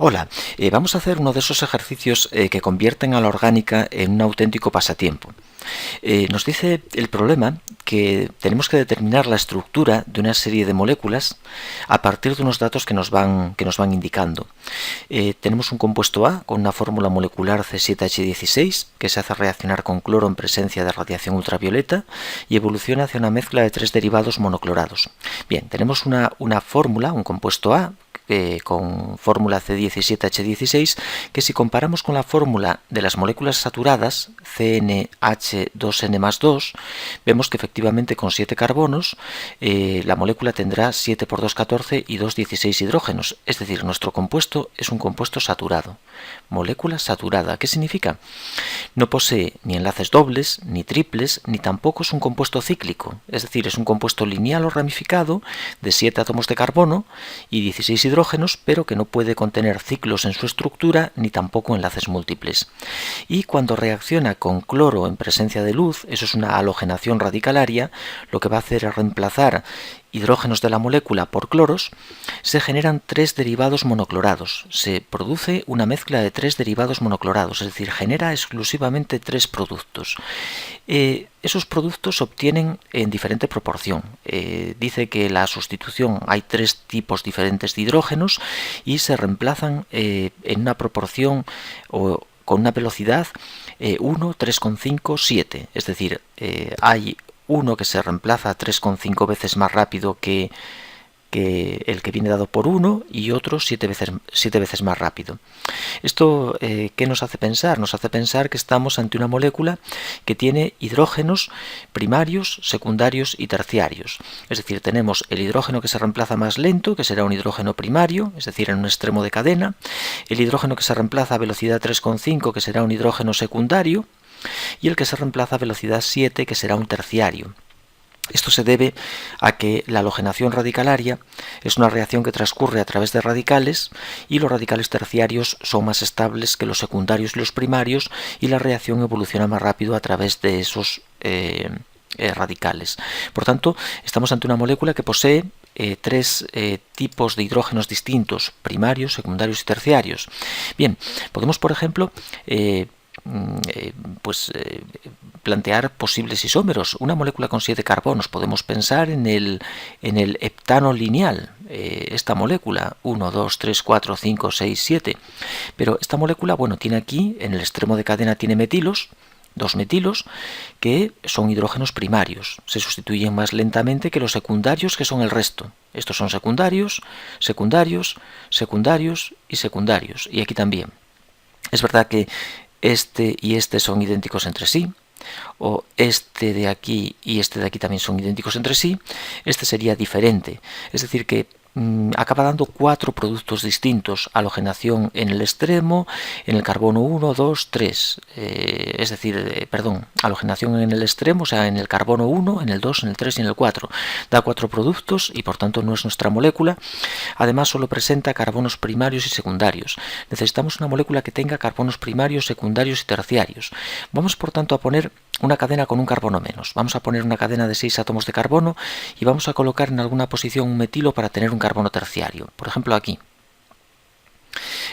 Hola, vamos a hacer uno de esos ejercicios que convierten a la orgánica en un auténtico pasatiempo. Nos dice el problema que tenemos que determinar la estructura de una serie de moléculas a partir de unos datos que nos van indicando. Tenemos un compuesto A con una fórmula molecular C7H16 que se hace reaccionar con cloro en presencia de radiación ultravioleta y evoluciona hacia una mezcla de 3 derivados monoclorados. Bien, tenemos una fórmula, un compuesto A, con fórmula C17H16, que si comparamos con la fórmula de las moléculas saturadas, CnH2n+2, vemos que efectivamente con 7 carbonos la molécula tendrá 7 por 2, 14 y 2, 16 hidrógenos, es decir, nuestro compuesto es un compuesto saturado. Molécula saturada, ¿qué significa? No posee ni enlaces dobles, ni triples, ni tampoco es un compuesto cíclico, es decir, es un compuesto lineal o ramificado de 7 átomos de carbono y 16 hidrógenos, pero que no puede contener ciclos en su estructura ni tampoco enlaces múltiples. Y cuando reacciona con cloro en presencia de luz, eso es una halogenación radicalaria, lo que va a hacer es reemplazar hidrógenos de la molécula por cloros, se generan 3 derivados monoclorados. Se produce una mezcla de 3 derivados monoclorados, es decir, genera exclusivamente 3 productos. Esos productos se obtienen en diferente proporción. Dice que la sustitución hay 3 tipos diferentes de hidrógenos y se reemplazan en una proporción o con una velocidad 1, 3,5, 7. Es decir, hay uno que se reemplaza 3,5 veces más rápido que el que viene dado por 1 y otro 7 veces más rápido. ¿Esto qué nos hace pensar? Nos hace pensar que estamos ante una molécula que tiene hidrógenos primarios, secundarios y terciarios. Es decir, tenemos el hidrógeno que se reemplaza más lento, que será un hidrógeno primario, es decir, en un extremo de cadena, el hidrógeno que se reemplaza a velocidad 3,5, que será un hidrógeno secundario, y el que se reemplaza a velocidad 7, que será un terciario. Esto se debe a que la halogenación radicalaria es una reacción que transcurre a través de radicales y los radicales terciarios son más estables que los secundarios y los primarios y la reacción evoluciona más rápido a través de esos radicales. Por tanto, estamos ante una molécula que posee 3 tipos de hidrógenos distintos, primarios, secundarios y terciarios. Bien, podemos, por ejemplo, plantear posibles isómeros. Una molécula con 7 carbonos, podemos pensar en el heptano lineal, esta molécula 1, 2, 3, 4, 5, 6, 7. Pero esta molécula, bueno, tiene aquí, en el extremo de cadena tiene metilos, 2 metilos, que son hidrógenos primarios. Se sustituyen más lentamente que los secundarios, que son el resto. Estos son secundarios, secundarios, secundarios y secundarios. Y aquí también. Es verdad que este y este son idénticos entre sí, o este de aquí y este de aquí también son idénticos entre sí. Este sería diferente, es decir que acaba dando 4 productos distintos: halogenación en el extremo, en el carbono 1, 2, 3, halogenación en el extremo, o sea, en el carbono 1, en el 2, en el 3 y en el 4. Da 4 productos y por tanto no es nuestra molécula. Además solo presenta carbonos primarios y secundarios. Necesitamos una molécula que tenga carbonos primarios, secundarios y terciarios. Vamos por tanto a poner una cadena con un carbono menos. Vamos a poner una cadena de 6 átomos de carbono y vamos a colocar en alguna posición un metilo para tener un carbono terciario. Por ejemplo, aquí.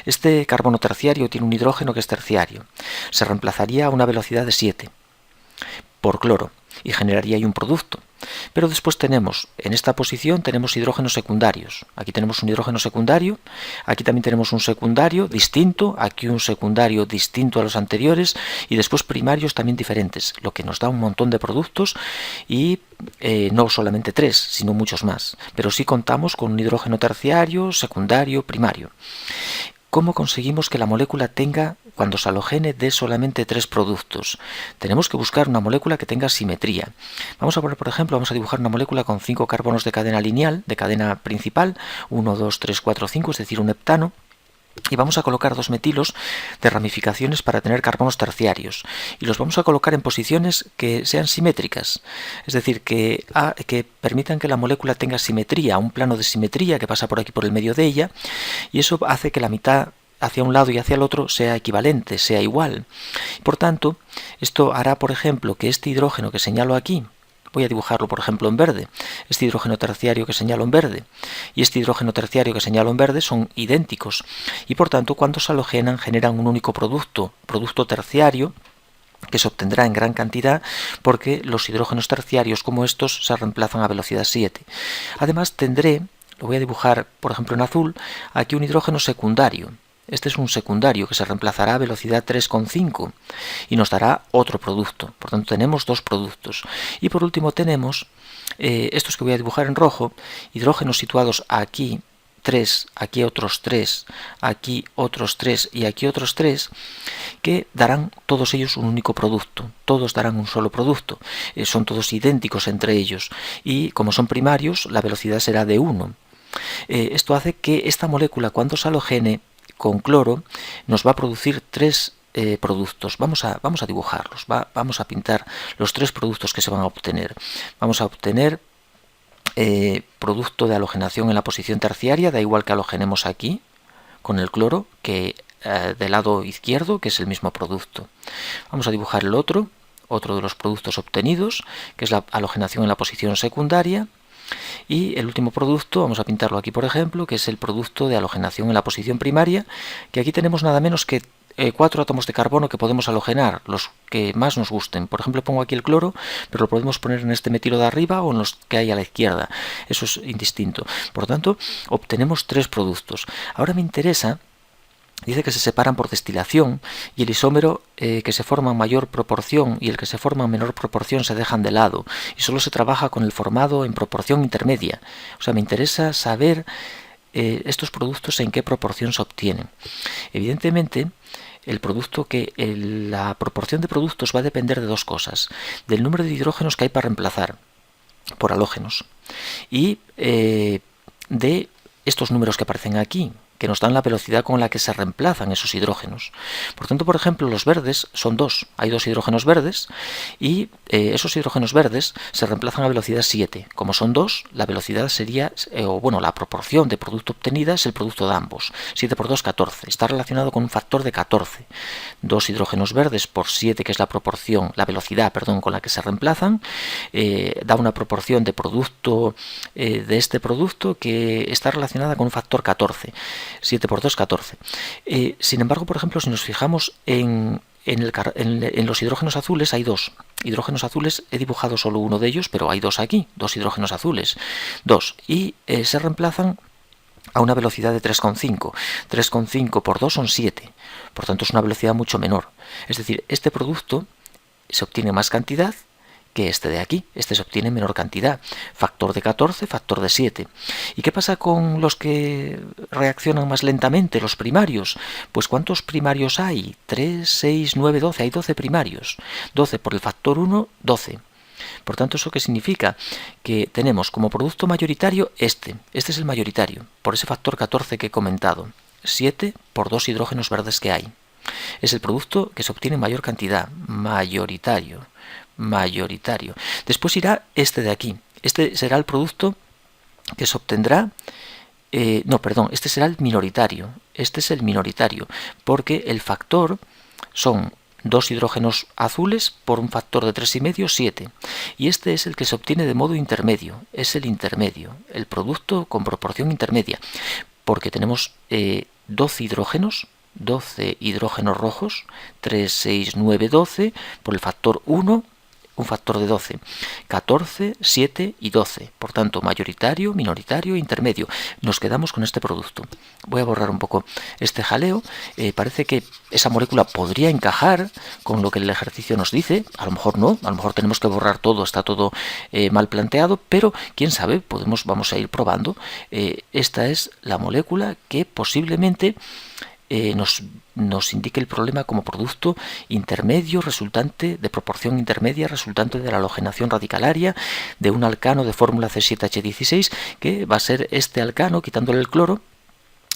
Este carbono terciario tiene un hidrógeno que es terciario. Se reemplazaría a una velocidad de 7 por cloro y generaría ahí un producto. Pero después tenemos, en esta posición tenemos hidrógenos secundarios. Aquí tenemos un hidrógeno secundario, aquí también tenemos un secundario distinto, aquí un secundario distinto a los anteriores y después primarios también diferentes, lo que nos da un montón de productos y no solamente 3, sino muchos más. Pero sí contamos con un hidrógeno terciario, secundario, primario. ¿Cómo conseguimos que la molécula tenga, cuando se halogene, dé solamente 3 productos? Tenemos que buscar una molécula que tenga simetría. Vamos a poner, por ejemplo, vamos a dibujar una molécula con 5 carbonos de cadena lineal, de cadena principal, 1, 2, 3, 4, 5, es decir, un heptano. Y vamos a colocar 2 metilos de ramificaciones para tener carbonos terciarios. Y los vamos a colocar en posiciones que sean simétricas. Es decir, que permitan que la molécula tenga simetría, un plano de simetría que pasa por aquí por el medio de ella. Y eso hace que la mitad hacia un lado y hacia el otro sea equivalente, sea igual. Por tanto, esto hará, por ejemplo, que este hidrógeno que señalo aquí, voy a dibujarlo por ejemplo en verde, este hidrógeno terciario que señalo en verde y este hidrógeno terciario que señalo en verde son idénticos y por tanto cuando se halogenan generan un único producto terciario, que se obtendrá en gran cantidad porque los hidrógenos terciarios como estos se reemplazan a velocidad 7. Además tendré, lo voy a dibujar por ejemplo en azul, aquí un hidrógeno secundario. Este es un secundario que se reemplazará a velocidad 3,5 y nos dará otro producto. Por tanto tenemos dos productos. Y por último tenemos estos que voy a dibujar en rojo, hidrógenos situados aquí, 3, aquí otros 3, aquí otros 3 y aquí otros 3, que darán todos ellos un único producto, todos darán un solo producto, son todos idénticos entre ellos y como son primarios la velocidad será de 1. Esto hace que esta molécula cuando se halogene con cloro nos va a producir tres productos. Vamos a dibujarlos, vamos a pintar los tres productos que se van a obtener. Vamos a obtener producto de halogenación en la posición terciaria, da igual que halogenemos aquí con el cloro que del lado izquierdo, que es el mismo producto. Vamos a dibujar el otro de los productos obtenidos, que es la halogenación en la posición secundaria. Y el último producto, vamos a pintarlo aquí por ejemplo, que es el producto de halogenación en la posición primaria, que aquí tenemos nada menos que 4 átomos de carbono que podemos halogenar, los que más nos gusten. Por ejemplo, pongo aquí el cloro, pero lo podemos poner en este metilo de arriba o en los que hay a la izquierda. Eso es indistinto. Por tanto, obtenemos 3 productos. Ahora me interesa, dice que se separan por destilación y el isómero que se forma en mayor proporción y el que se forma en menor proporción se dejan de lado y solo se trabaja con el formado en proporción intermedia. O sea, me interesa saber estos productos en qué proporción se obtienen. Evidentemente, la proporción de productos va a depender de dos cosas: del número de hidrógenos que hay para reemplazar por halógenos y de estos números que aparecen aquí, que nos dan la velocidad con la que se reemplazan esos hidrógenos. Por tanto, por ejemplo, los verdes son 2. Hay 2 hidrógenos verdes y esos hidrógenos verdes se reemplazan a velocidad 7. Como son 2, la velocidad sería, la proporción de producto obtenida es el producto de ambos. 7 por 2, 14. Está relacionado con un factor de 14. 2 hidrógenos verdes por 7, que es la velocidad con la que se reemplazan, da una proporción de producto de este producto que está relacionada con un factor 14. 7 por 2, 14. Sin embargo, por ejemplo, si nos fijamos en los hidrógenos azules, hay 2 hidrógenos azules. He dibujado solo uno de ellos, pero hay 2 aquí, 2 hidrógenos azules. 2. Y se reemplazan a una velocidad de 3,5. 3,5 por 2 son 7. Por tanto, es una velocidad mucho menor. Es decir, este producto se obtiene más cantidad que este de aquí. Este se obtiene en menor cantidad. Factor de 14, factor de 7. ¿Y qué pasa con los que reaccionan más lentamente, los primarios? Pues ¿cuántos primarios hay? 3, 6, 9, 12. Hay 12 primarios. 12 por el factor 1, 12. Por tanto, ¿eso qué significa? Que tenemos como producto mayoritario este es el mayoritario, por ese factor 14 que he comentado. 7 por 2 hidrógenos verdes que hay. Es el producto que se obtiene en mayor cantidad, mayoritario. Después irá este de aquí. Este será el producto que se obtendrá. Este será el minoritario. Este es el minoritario, porque el factor son 2 hidrógenos azules por un factor de 3,5, 7. Y este es el que se obtiene de modo intermedio. Es el intermedio, el producto con proporción intermedia, porque tenemos 12 hidrógenos rojos, 3, 6, 9, 12, por el factor 1, un factor de 12, 14, 7 y 12. Por tanto, mayoritario, minoritario, intermedio. Nos quedamos con este producto. Voy a borrar un poco este jaleo. Parece que esa molécula podría encajar con lo que el ejercicio nos dice. A lo mejor no, a lo mejor tenemos que borrar todo, está todo mal planteado, pero quién sabe, vamos a ir probando. Esta es la molécula que posiblemente nos indique el problema como producto intermedio resultante de proporción intermedia resultante de la halogenación radicalaria de un alcano de fórmula C7H16, que va a ser este alcano quitándole el cloro.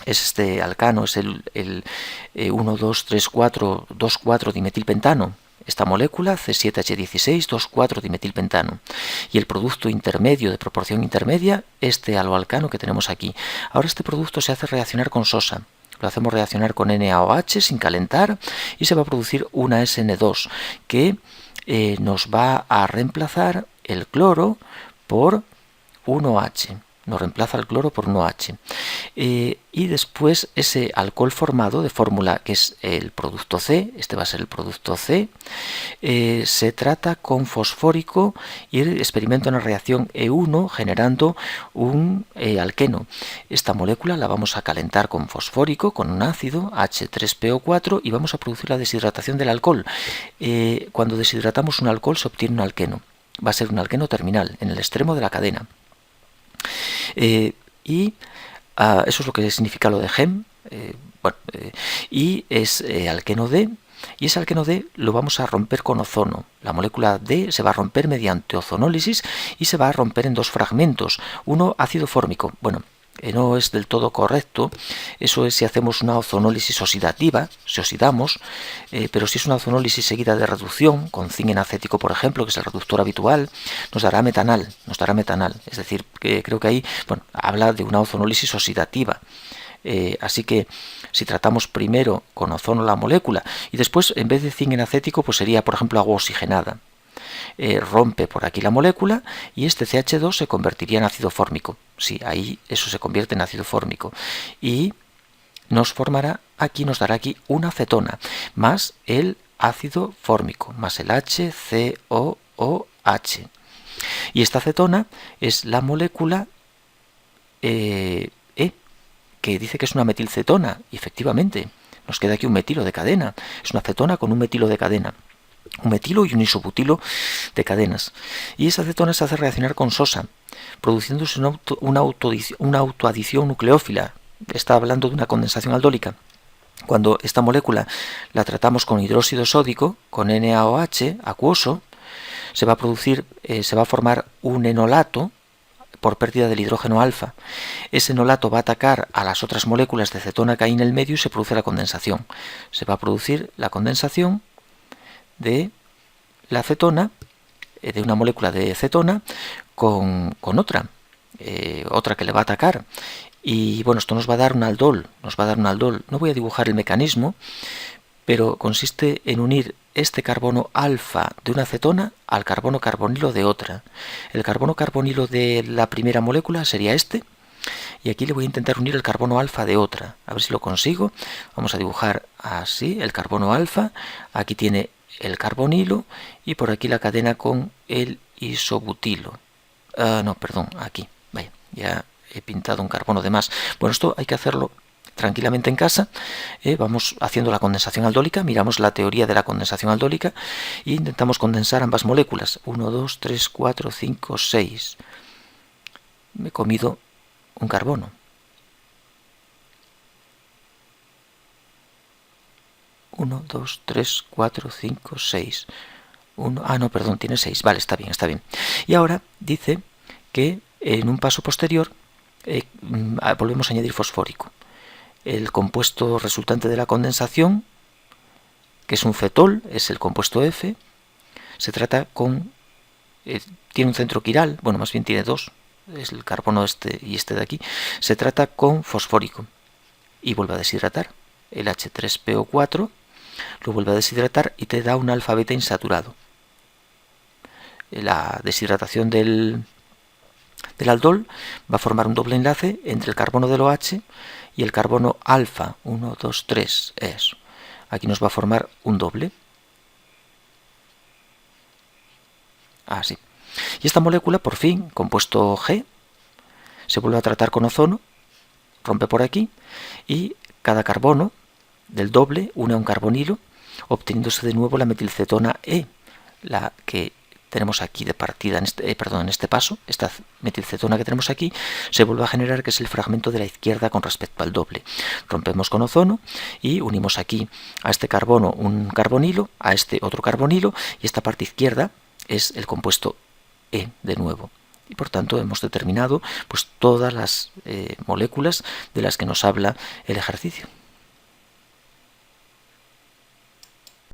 Es este alcano, es el 1,2,3,4,2,4 dimetilpentano. Esta molécula, C7H16, 2,4 dimetilpentano. Y el producto intermedio de proporción intermedia, este aloalcano que tenemos aquí. Ahora este producto se hace reaccionar con sosa. Lo hacemos reaccionar con NaOH sin calentar y se va a producir una SN2 que nos va a reemplazar el cloro por 1H. Nos reemplaza el cloro por 1H. Y después ese alcohol formado de fórmula, que es el producto C, este va a ser el producto C, se trata con fosfórico y experimenta una reacción E1 generando un alqueno. Esta molécula la vamos a calentar con fosfórico, con un ácido H3PO4, y vamos a producir la deshidratación del alcohol. Cuando deshidratamos un alcohol se obtiene un alqueno. Va a ser un alqueno terminal, en el extremo de la cadena. Eso es lo que significa lo de GEM. Y es alqueno D, y ese alqueno D lo vamos a romper con ozono. La molécula D se va a romper mediante ozonólisis y se va a romper en dos fragmentos. Uno ácido fórmico. Bueno, no es del todo correcto. Eso es si hacemos una ozonólisis oxidativa, si oxidamos, pero si es una ozonólisis seguida de reducción, con zinc en acético, por ejemplo, que es el reductor habitual, nos dará metanal. Es decir, que creo que ahí habla de una ozonólisis oxidativa. Así que si tratamos primero con ozono la molécula y después en vez de zinc en acético pues sería por ejemplo agua oxigenada, rompe por aquí la molécula y este CH2 se convertiría en ácido fórmico. Sí, ahí eso se convierte en ácido fórmico y nos dará aquí una acetona más el ácido fórmico más el HCOOH, y esta acetona es la molécula que dice que es una metilcetona, y efectivamente nos queda aquí un metilo de cadena. Es una acetona con un metilo de cadena, un metilo y un isobutilo de cadenas, y esa acetona se hace reaccionar con sosa, produciéndose una autoadición nucleófila. Está hablando de una condensación aldólica. Cuando esta molécula la tratamos con hidróxido sódico, con NaOH acuoso, se va a formar un enolato por pérdida del hidrógeno alfa. Ese enolato va a atacar a las otras moléculas de cetona que hay en el medio y se produce la condensación. Se va a producir la condensación de la cetona, de una molécula de cetona con otra que le va a atacar. Y bueno, esto nos va a dar un aldol. No voy a dibujar el mecanismo, pero consiste en unir este carbono alfa de una cetona al carbono carbonilo de otra. El carbono carbonilo de la primera molécula sería este, y aquí le voy a intentar unir el carbono alfa de otra. A ver si lo consigo. Vamos a dibujar así el carbono alfa. Aquí tiene el carbonilo y por aquí la cadena con el isobutilo. No, perdón, aquí. Vaya, ya he pintado un carbono de más. Bueno, esto hay que hacerlo tranquilamente en casa. Vamos haciendo la condensación aldólica, miramos la teoría de la condensación aldólica e intentamos condensar ambas moléculas. 1, 2, 3, 4, 5, 6. Me he comido un carbono. 1, 2, 3, 4, 5, 6. No, perdón, tiene 6. Vale, está bien. Y ahora dice que en un paso posterior volvemos a añadir fosfórico. El compuesto resultante de la condensación, que es un cetol, es el compuesto F, se trata tiene un centro quiral, bueno, más bien tiene dos, es el carbono este y este de aquí, se trata con fosfórico y vuelve a deshidratar. El H3PO4 lo vuelve a deshidratar y te da un alfa-beta insaturado. La deshidratación del aldol va a formar un doble enlace entre el carbono del OH y el carbono alfa. 1, 2, 3, eso. Aquí nos va a formar un doble. Así. Y esta molécula, por fin, compuesto G, se vuelve a tratar con ozono, rompe por aquí, y cada carbono del doble une a un carbonilo, obteniéndose de nuevo la metilcetona E, la que tenemos aquí de partida en este paso. Esta metilcetona que tenemos aquí se vuelve a generar, que es el fragmento de la izquierda con respecto al doble. Rompemos con ozono y unimos aquí a este carbono un carbonilo, a este otro carbonilo, y esta parte izquierda es el compuesto E de nuevo. Y por tanto hemos determinado pues todas las moléculas de las que nos habla el ejercicio.